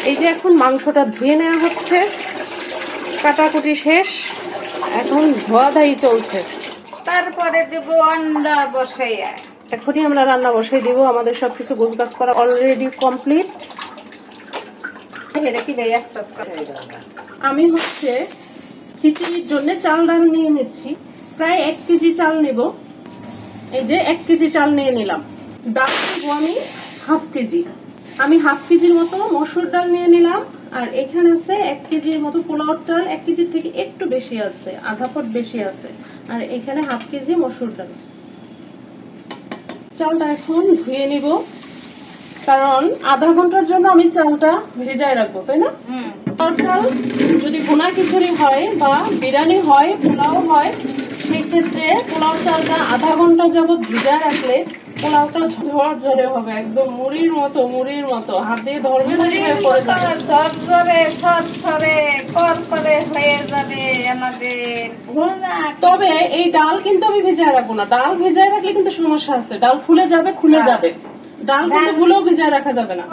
এই যে এখন মাংসটা ধুয়ে নেওয়া হচ্ছে, কাটাকুটি শেষ, এখন ধোয়া ধাই চলছে। তারপরে দেব আন্ডা বসাইয়া। এখনই আমরা রান্না বসাই দিব, আমাদের সবকিছু গোছগাছ করা অলরেডি কমপ্লিট। আমি হচ্ছে খিচুড়ির জন্য চাল ডাল নিয়ে নিচ্ছি, প্রায় 1 কেজি চাল নেব। এই যে 1 কেজি চাল নিয়ে নিলাম। ডাল নেবো আমি 1/2 কেজি। আমি 1/2 কেজির মতো মসুর ডাল নিয়ে নিলাম। আর এখানে আছে 1 কেজির মতো পোলাও চাল, 1 কেজির থেকে একটু বেশি আছে, আধা পট বেশি আছে। আর এখানে 1/2 কেজি মসুর ডাল। চালটা এখন ধুয়ে নিব, কারণ আধা ঘন্টার জন্য আমি চালটা ভিজায় রাখবো, তাই না? চাল যদি ভুনা খিচুড়ি হয় বা বিরিয়ানি হয়, পোলাও হয়, সেই ক্ষেত্রে পোলাও চালটা আধা ঘন্টা যাবত ভিজায় রাখলে পোলাওটা ঝরঝরে হবে, একদম মুড়ির মতো হাত দিয়ে ধরবে হয়ে যাবে আমাদের ভুনা। তবে এই ডাল কিন্তু আমি ভিজায় রাখবো না, ডাল ভিজায় রাখলে কিন্তু সমস্যা আছে, ডাল ফুলে যাবে, খুলে যাবে। ডাল কিন্তু ভুলেও ভিজায় রাখা যাবে না।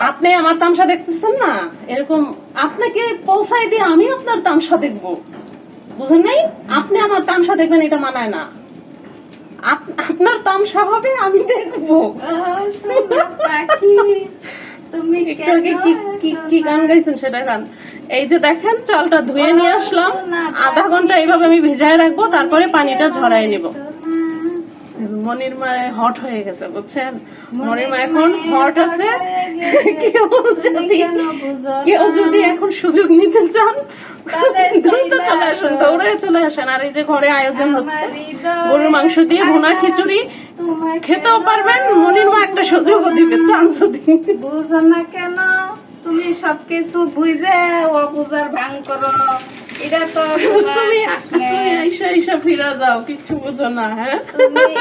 আপনি আমার তামসা দেখতেছেন না, এরকম আপনাকে পৌঁছায় দিয়ে আমি আপনার তামসা দেখবো, বুঝেন নাই? আপনি আমার তামসা দেখবেন, এটা মানায় না। আপনার তামসা হবে, আমি দেখবো। তুমি কি গান গাইছেন সেটা গান। এই যে দেখেন, চালটা ধুয়ে নিয়ে আসলাম, আধা ঘন্টা এইভাবে আমি ভিজায় রাখবো, তারপরে পানিটা ঝরাই নিব। মনির মা হট হয়ে গেছে, বুঝছেন? মনির মা এখন হট আছে। কেউ যদি এখন সুযোগ নিতে চান, দ্রুত চলে আসেন, দৌড়ে চলে আসেন। আর এই যে ঘরে আয়োজন হচ্ছে গরুর মাংস দিয়ে ভুনা খিচুড়ি, খেতেও পারবেন, মনির মা একটা সুযোগও দিবে, চান্সও দিবে। বুঝো না কেন তুমি সবকিছু বুঝে অবুঝার ভাঙ করো? এটা তো তুমি আইসা ফিরা যাও, কিছু বুঝো না। হ্যাঁ, তুমি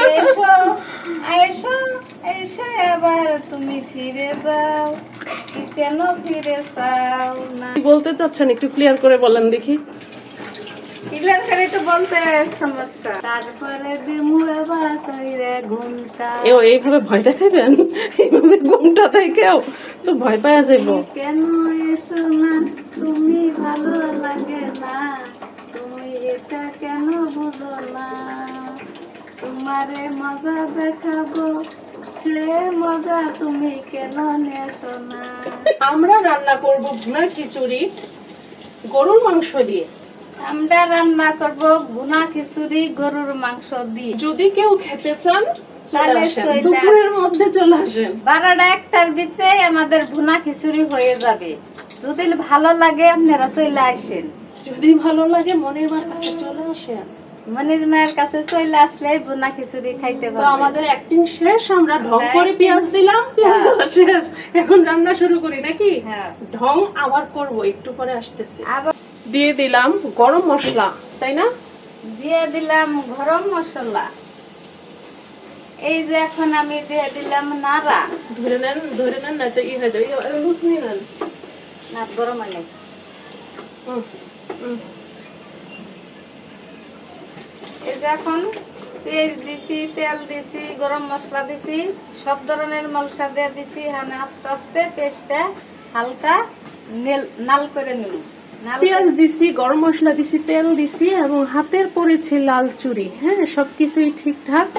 এসো এবার তুমি ফিরে যাও, কেন ফিরে যাও না? কি বলতে চাচ্ছেন একটু ক্লিয়ার করে বলেন দেখি। ক্লিয়ার করে তো বলতে সমস্যা। তারপরে ঘুমটা এইভাবে ভয় দেখাবেন, এইভাবে ঘুমটা থেকেও তো ভয় পাওয়া যাবো। কেন এসো না, তুমি ভালো লাগে না, তুমি এটা কেন বুঝো না? তোমারে মজা দেখাবো, সে মজা তুমি কেন নেছো না? আমরা রান্না করব ভুনা খিচুড়ি গরুর মাংস দিয়ে। আমরা রান্না করব ভুনা খিচুড়ি গরুর মাংস দিয়ে। যদি কেউ খেতে চান, তাহলে দুপুরের মধ্যে চলে আসেন। 12টা 1টার ভিতরে আমাদের ভুনা খিচুড়ি হয়ে যাবে। যদি ভালো লাগে আপনারা চলে আসেন, যদি ভালো লাগে মনির মার কাছে চলে আসেন। মনির মায়ের কাছে চলে আসলে ভুনা খিচুড়ি খাইতে তো পারবেন। আমাদের অ্যাক্টিং শেষ, আমরা ঢং করে পেঁয়াজ দিলাম, পেঁয়াজ দেওয়া শেষ, এখন রান্না শুরু করি নাকি? হ্যাঁ, ঢং আবার করব, একটু পরে আসতেছি। আবার দিয়ে দিলাম গরম মশলা, তাই না? দিয়ে দিলাম গরম মশলা। এই যে এখন আমি দিয়ে দিলাম নাড়া। ধরে নেন না তো ই হয়ে যাবে, লুজ নিয়ে নেন না, গরম হয়নি। এই যে এখন পেঁয়াজ দিছি, তেল দিছি, গরম মশলা দিছি, সব ধরনের মশলা দিয়ে দিছি। মানে আস্তে আস্তে পেস্টটা হালকা নাল করে নিব। পেঁয়াজ দিছি, গরম মশলা দিছি, তেল দিছি এবং হাতের পরেছি লাল চুড়ি। হ্যাঁ, সবকিছুই ঠিকঠাক,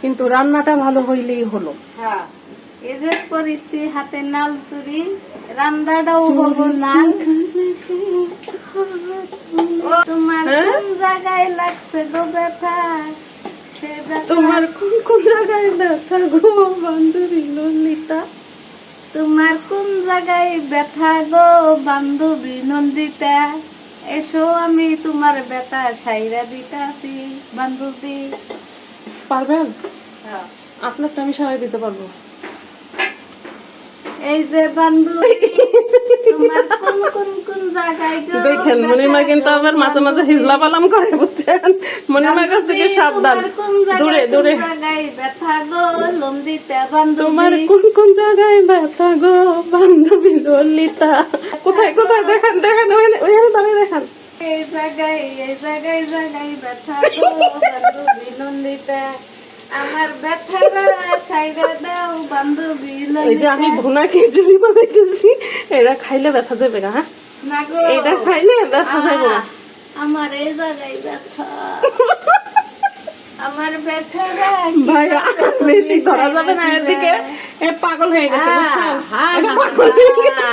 কিন্তু রান্নাটা ভালো হইলেই হলো। হ্যাঁ, এই যে করেছি হাতে লাল চুড়ি, রান্নাটাও হবো লাল। ও তোমার কোন জায়গায় লাগছে গো ব্যথা? তোমার কোন জায়গায় ব্যথা গো বান্ধবী ললিতা? তোমার কোন জায়গায় ব্যথা গো বান্ধবী নন্দিতা? এসো আমি তোমার ব্যথা সাইরা দিতাছি বান্ধবী। পারবেন? হ্যাঁ, আপনারটা আমি সারাই দিতে পারবো। এই যে বান্ধবী, তোমার কোন জায়গায় গো? দেখেন মনির মা কিন্তু আবার মাঝে মাঝে হিজলা পালাম করে, বুঝছেন? মনির মার কাছ থেকে সাবধান, দূরে দূরে। ব্যথা গো লন্দিতা বান্ধবী, তোমার কোন জায়গায় ব্যথা গো বান্ধবী ললিতা? কোথায় দেখেন ওইখানে দাঁড়িয়ে দেখান। এই জায়গায় ব্যথা গো বান্ধবী নন্দিতা, আমার ব্যথাটা ছাইড়া দাও বান্ধবী এই যে আমি ললিতা। ভুনা খিচুড়ি বানাইতেছি, এটা খাইলে ব্যথা যাবে না। হ্যাঁ, না গো, এটা খাইলে ব্যথা যাবে না। আমার এই জায়গায় ব্যথা, আমার ব্যথাটা ভাইয়া বেশি ধরা যাবে না এদিকে, এ পাগল হয়ে গেছে বুঝছেন? এটা পাগল হয়ে গেছে।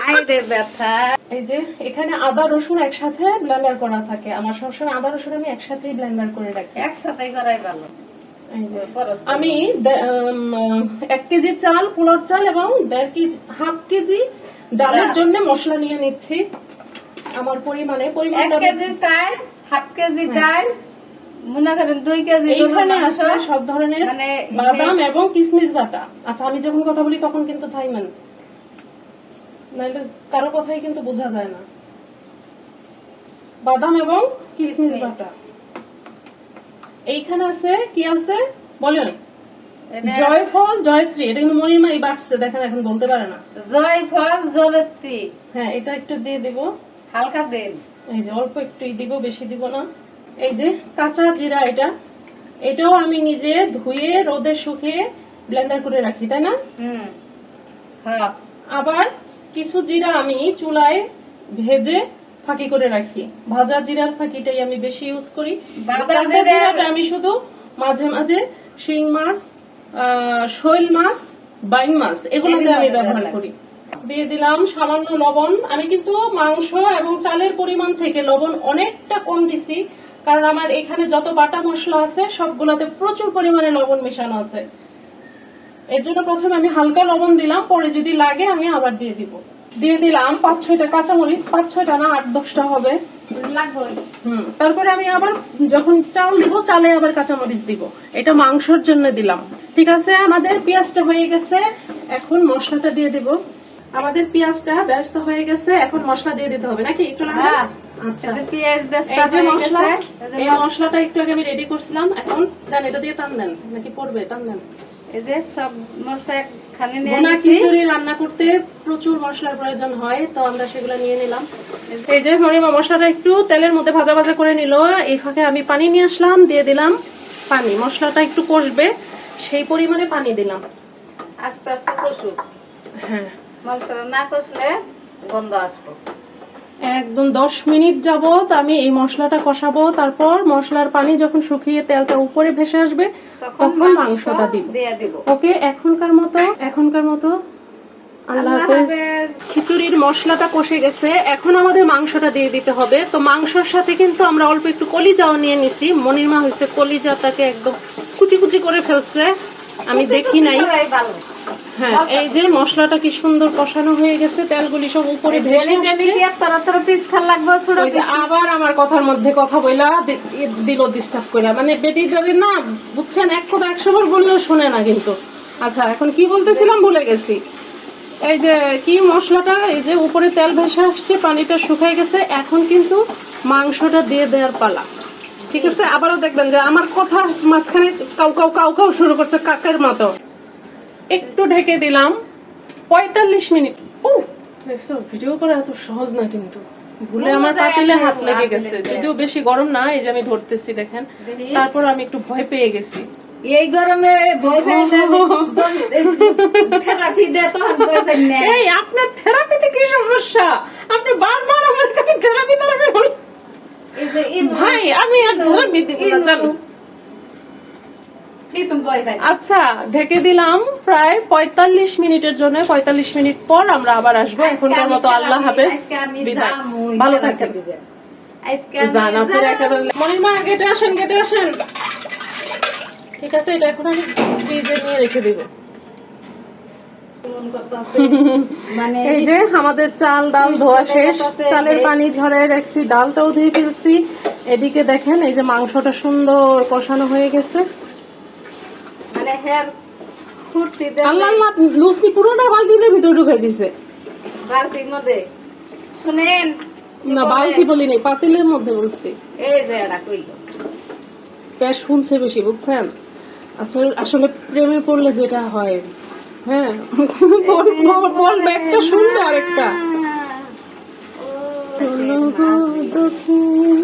আইরে ব্যথা। এই যে এখানে আদা রসুন একসাথে ব্লেন্ডার করা থাকে, আমার সবসময় আদা রসুন আমি একসাথেই ব্লেন্ডার করে রাখি। একসাথে করাই ভালো। এই যে আমি 1 কেজি চাল, পোলার চাল এবং 1.5 কেজি ডালের জন্য মশলা নিয়ে নিচ্ছি। আমার 1 কেজি চাল, 1/2 কেজি ডাল, মনে করেন 2 কেজি এইখানে আছে সব ধরনের মানে বাদাম এবং কিশমিশ বাটা। আচ্ছা আমি যখন কথা বলি তখন কিন্তু থাইমেন, নাহলে কারো কথাই কিন্তু বোঝা যায় না। বাদাম এবং কিশমিশ বাটা। এইখানে আছে কি আছে বলেন? জয়ফল, জয়ত্রী, এটা কিন্তু মনিমা এই বাটছে, দেখেন এখন বলতে পারে না। জয়ফল, জয়ত্রী, হ্যাঁ এটা একটু দিয়ে দিব, হালকা দেন। এই যে অল্প একটুই দিব, বেশি দিব না। এই যে কাঁচা জিরা, এটাও আমি নিজে ধুয়ে রোদে শুকিয়ে ব্লেন্ডার করে রাখি, তাই না? হ্যাঁ, আবার কিছু জিরা আমি চুলায় ভেজে ফাঁকি করে রাখি, ভাজা জিরার ফাঁকিটাই আমি বেশি ইউজ করি। কাঁচা জিরাটা আমি শুধু মাঝে মাঝে শিং মাছ, শৈল মাছ, বাইন মাছ এগুলোতে আমি ব্যবহার করি। দিয়ে দিলাম সামান্য লবণ। আমি কিন্তু মাংস এবং চালের পরিমাণ থেকে লবণ অনেকটা কম দিছি, কারণ আমার এখানে যত বাটা মশলা আছে সবগুলাতে প্রচুর পরিমাণে লবণ মেশানো আছে। এর জন্য প্রথমে আমি হালকা লবণ দিলাম, পরে যদি লাগে আমি আবার দিয়ে দিব। দিয়ে দিলাম 5-6টা কাঁচামরিচ, 5-6টা না 8-10টা হবে। তারপরে আমি আবার যখন চাল দিব, চালে আবার কাঁচামরিচ দিব। এটা মাংসের জন্য দিলাম। ঠিক আছে, আমাদের পেঁয়াজটা হয়ে গেছে, এখন মশলাটা দিয়ে দিব। আমাদের পেঁয়াজটা ব্যস্ত হয়ে গেছে, এখন মশলা দিয়ে দিতে হবে নাকি একটু লাগবে? আচ্ছা, এই যে মশলা, এই মশলাটা একটু আগে আমি রেডি করছিলাম। এখন দেন, এটা দিয়ে টান দেন, নাকি পড়বে? টান দেন। এই যে সব মশলা খানি নিয়ে ভুনা খিচুড়ি রান্না করতে প্রচুর মশলার প্রয়োজন হয়, তো আমরা সেগুলো নিয়ে নিলাম। এই যে মরিমা মশলাটা একটু তেলের মধ্যে ভাজা ভাজা করে নিল। এই ফাঁকে আমি পানি নিয়ে আসলাম, দিয়ে দিলাম পানি। মশলাটা একটু কষবে, সেই পরিমাণে পানি দিলাম। আস্তে আস্তে কষুক। হ্যাঁ, মশলা না কষলে গন্ধ আসবে। একদম 10 মিনিট যাবত আমি এই মশলাটা কষাবো। তারপর মশলার পানি যখন শুকিয়ে তেলটা উপরে ভেসে আসবে তখন মাংসটা দিব। ওকে, এখনকার মতো আল্লাহ হাফেজ। খিচুড়ির মশলাটা কষে গেছে, এখন আমাদের মাংসটা দিয়ে দিতে হবে। তো মাংসের সাথে কিন্তু আমরা অল্প একটু কলিজাও নিয়ে নিছি। মনিরমা হয়েছে কলিজাটাকে একদম কুচি কুচি করে ফেলছে, আমি দেখি নাই। হ্যাঁ, এই যে মশলাটা কি সুন্দর কষানো হয়ে গেছে, তেলগুলি সব উপরে ভেসে আসছে। আবার আমার কথার মধ্যে কথা বইলা দিল ডিস্টার্ব কইরা, মানে বেটিটারে না বুঝছেন, এক কথা 100 বার বললেও শুনে না কিন্তু। আচ্ছা, এখন কি বলতেছিলাম ভুলে গেছি। এই যে কি মশলাটা, এই যে উপরে তেল ভেসে আসছে, পানিটা শুকাই গেছে, এখন কিন্তু মাংসটা দিয়ে দেওয়ার পালা। ঠিক আছে, আবারও দেখবেন যে আমার কথা মাঝখানে কাউ কাউ কাউ কাউ শুরু করছে কাকের মতো। একটু ঢেকে দিলাম 45 মিনিট। ও ভিডিও করা এত সহজ না, কিন্তু ভুলে আমার পাতিলে হাত লেগে গেছে। যদিও বেশি গরম না, এই যে আমি ধরতেছি দেখেন, তারপর আমি একটু ভয় পেয়ে গেছি। এই গরমে ভয় পেয়ে থেরাপি দে তো ভয় পেন না। এই আপনার থেরাপিতে কি সমস্যা? আপনি বারবার আমার কাছে থেরাপি বলেন। এই যে ভাই আমি আর থেরাপি দিব না জানো। আচ্ছা, ঢেকে দিলাম প্রায় 45 মিনিটের জন্য। 45 মিনিট পর আমরা আবার আসবো। এখনকার মতো আল্লাহ হাফেজ, বিদায়, ভালো থাকেন। মনিমা গেটে আসেন, গেটে আসেন। ঠিক আছে, এটা এখন আমি ফ্রিজে নিয়ে রেখে দিব। এই যে আমাদের চাল ডাল ধোয়া শেষ, চালের পানি ঝরাই রাখছি, ডালটাও ধুয়ে ফেলছি। এদিকে দেখেন, এই যে মাংসটা সুন্দর কষানো হয়ে গেছে। আল্লাহ আল্লাহ, লুচি পুরোটা বালতির ভিতরে ঢুকাই দিছে। বালতির মধ্যে শুনেন না, বালতি বলি নাই, পাতিলের মধ্যে বলছি। এই যে এটা কইলো গ্যাস শুনছে বেশি, বুঝছেন? আচ্ছা, আসলে প্রেমে পড়লে যেটা হয়, হ্যাঁ, বলবে একটা শুনবে আরেকটা। চলো গো দক্ষিণ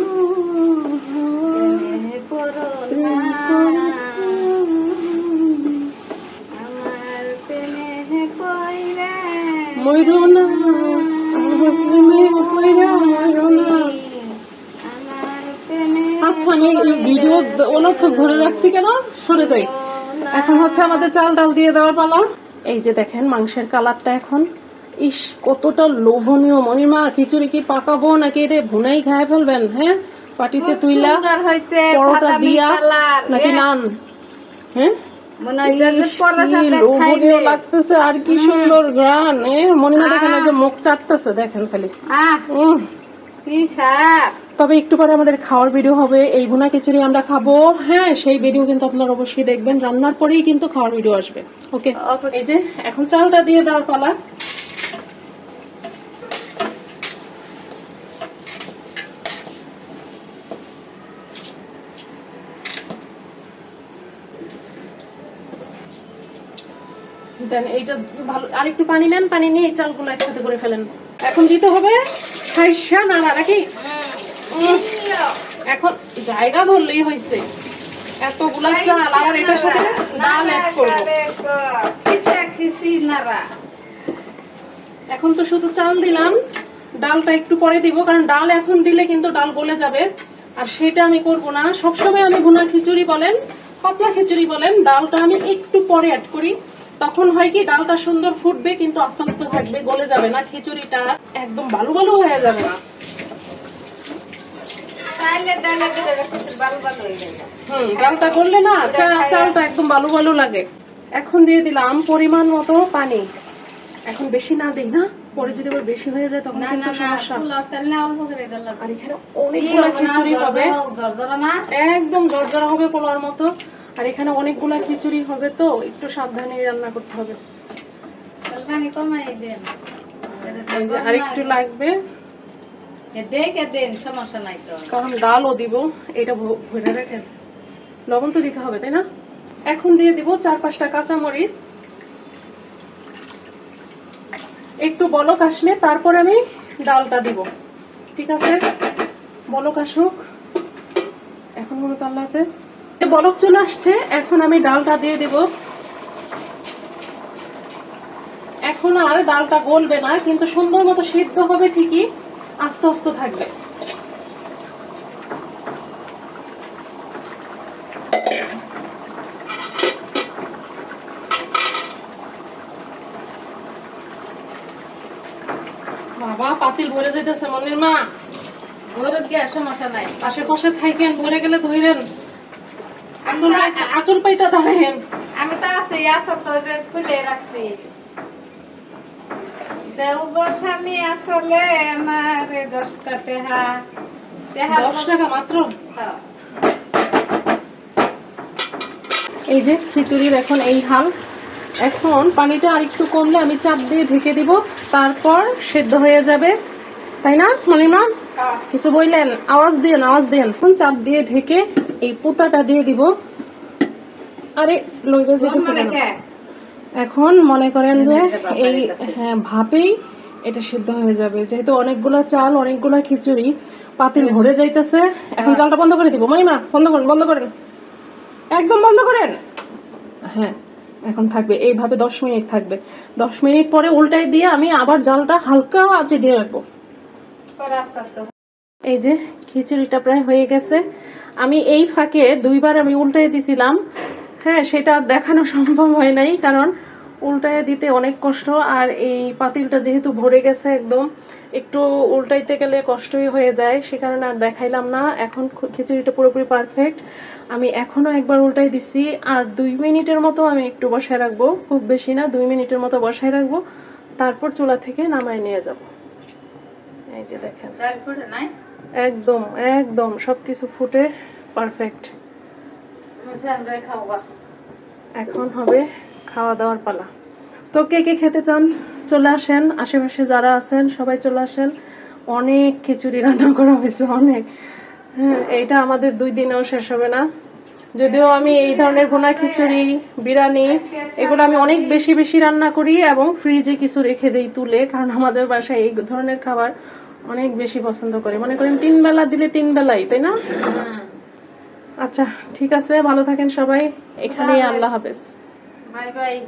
প্রেমে পড়ো না, আমার প্রেমে পড়ে ময়ূরো না, আমার প্রেমে পইরা ময়ূরো না। আমার প্রেমে আচ্ছা আমি ভিডিও অনর্থক ধরে রাখছি কেন, সরে যাই। এখন হচ্ছে আমাদের চাল ডাল দিয়ে দেওয়ার পালা। এই যে দেখেন মাংসের কালারটা এখন, ইস কতটা লোভনীয়। মনিমা খিচুড়ি কি পাকাবো নাকি এটা ভুনাই খায় ফেলবেন? হ্যাঁ, পাটিতে খুব তুইলা সুন্দর হয়েছে, পরোটা বাদামি দিয়া কালার। নাকি নান? হ্যাঁ, মনে হচ্ছে যে ইস, কি পরোটাতে লোভনীয় খাইলে। লাগতেছে, আর কি সুন্দর ঘ্রাণ। মনিমা দেখেন এই যে মুখ চাটতেছে, দেখেন খালি। আহ, উম, কি স্বাদ। তবে একটু পরে আমাদের খাওয়ার ভিডিও হবে, এই ভুনা খিচুড়ি আমরা খাবো। হ্যাঁ, সেই ভিডিও কিন্তু আপনারা অবশ্যই দেখবেন, রান্নার পরেই কিন্তু খাওয়ার ভিডিও আসবে। ওকে, এই যে এখন চালটা দিয়ে দেওয়ার পালা। দেন এইটা ভালো, আর একটু পানি নেন, পানি নিয়ে এই চালগুলো একসাথে করে ফেলেন। এখন দিতে হবে খাইসা নাড়া নাকি? এখন জায়গা ধরলেই হয়েছে, এতগুলা চাল আবার এটার সাথে ডাল অ্যাড করবো। এখন তো শুধু চাল দিলাম, ডালটা একটু পরে দিব, কারণ ডাল এখন দিলে কিন্তু ডাল গলে যাবে, আর সেটা আমি করব না। সবসময় আমি ভুনা খিচুড়ি বলেন, পাতলা খিচুড়ি বলেন, ডালটা আমি একটু পরে অ্যাড করি। তখন হয় কি, ডালটা সুন্দর ফুটবে কিন্তু আস্তে আস্তে থাকবে, গলে যাবে না, খিচুড়িটা একদম বালু বালু হয়ে যাবে না। ডালটা করলে না চালটা একদম বালু বালু লাগে। এখন দিয়ে দিলাম পরিমাণ মতো পানি। এখন বেশি না দেই না, পরে যদি আবার বেশি হয়ে যায় তখন কিন্তু সমস্যা। আর এখানে অনেকগুলা খিচুড়ি হবে, একদম জর্জরা হবে পোলাওর মতো। আর এখানে অনেকগুলা খিচুড়ি হবে, তো একটু সাবধানে রান্না করতে হবে। আর একটু লাগবে, সমস্যা নাই তো, কারণ ডালও দিব। এটা ভরে রাখেন, লবণ তো দিতে হবে তাই না? এখন দিয়ে দিব 4-5টা কাঁচামরিচ। একটু বলক আসলে তারপর আমি ডালটা দিব, ঠিক আছে? বলক আসুক এখন, মনে তো আল্লাহ হাফেজ। বলক চলে আসছে, এখন আমি ডালটা দিয়ে দিব। এখন আর ডালটা গলবে না, কিন্তু সুন্দর মতো সিদ্ধ হবে ঠিকই, আস্তে আস্তে থাকবে। বাবা পাতিল ভরে যেতেছে মনির মা, সমস্যা নাই। আশেপাশে থাকেন, ভরে গেলে ধরেন, আঁচল পাইতা দাঁড়ায়েন। আমি তো আছি, আসর তো যে খুলে রাখছি। দেও গো স্বামী আসলে আমার 10টা টেহা 10 টাকা মাত্র। হ্যাঁ। এই যে খিচুড়ির এখন এই হাল। এখন পানিটা আর একটু কমলে আমি চাপ দিয়ে ঢেকে দিব, তারপর সেদ্ধ হয়ে যাবে, তাই না মনিমা? কিছু বললেন? আওয়াজ দেন, আওয়াজ দেন। এখন চাপ দিয়ে ঢেকে এই পুতাটা দিয়ে দিব। আরে লইতে যেতেছে কেন? এখন মনে করেন যে এই ভাপেই এটা সিদ্ধ হয়ে যাবে, যেহেতু অনেকগুলা চাল, অনেকগুলা খিচুড়ি, পাতিল ভরে যাইতেছে। এখন চালটা বন্ধ করে দিব। মনিমা বন্ধ করেন, বন্ধ করেন, একদম বন্ধ করেন। হ্যাঁ, এখন থাকবে এইভাবে 10 মিনিট থাকবে। 10 মিনিট পরে উল্টাই দিয়ে আমি আবার জালটা হালকা আঁচে দিয়ে রাখবো। এই যে খিচুড়িটা প্রায় হয়ে গেছে। আমি এই ফাঁকে 2বার আমি উল্টাই দিছিলাম। হ্যাঁ, সেটা দেখানো সম্ভব হয় নাই, কারণ উল্টায় দিতে অনেক কষ্ট। আর এই পাতিলটা যেহেতু ভরে গেছে একদম, একটু উল্টাইতে গেলে কষ্টই হয়ে যায়, সে কারণে আর দেখাইলাম না। এখন খিচুড়িটা পুরোপুরি পারফেক্ট। আমি এখনো একবার উল্টাই দিচ্ছি, আর 2 মিনিটের মতো আমি একটু বসায় রাখবো, খুব বেশি না, 2 মিনিটের মতো বসায় রাখবো, তারপর চুলা থেকে নামায় নিয়ে যাব। এই যে দেখেন একদম একদম সবকিছু ফুটে পারফেক্ট। এখন হবে খাওয়া দাওয়ার পালা। তো কে কে খেতে চান চলে আসেন, আশেপাশে যারা আছেন সবাই চলে আসেন। অনেক খিচুড়ি রান্না করা হয়েছে, অনেক। হ্যাঁ, এইটা আমাদের 2 দিনেও শেষ হবে না। যদিও আমি এই ধরনের ভুনা খিচুড়ি, বিরিয়ানি, এগুলো আমি অনেক বেশি বেশি রান্না করি এবং ফ্রিজে কিছু রেখে দেই তুলে, কারণ আমাদের বাসায় এই ধরনের খাবার অনেক বেশি পছন্দ করে, মনে করেন 3 বেলা দিলে 3 বেলাই, তাই না? হ্যাঁ। আচ্ছা ঠিক আছে, ভালো থাকেন সবাই, এখানেই আল্লাহ হাফেজ। Bye bye.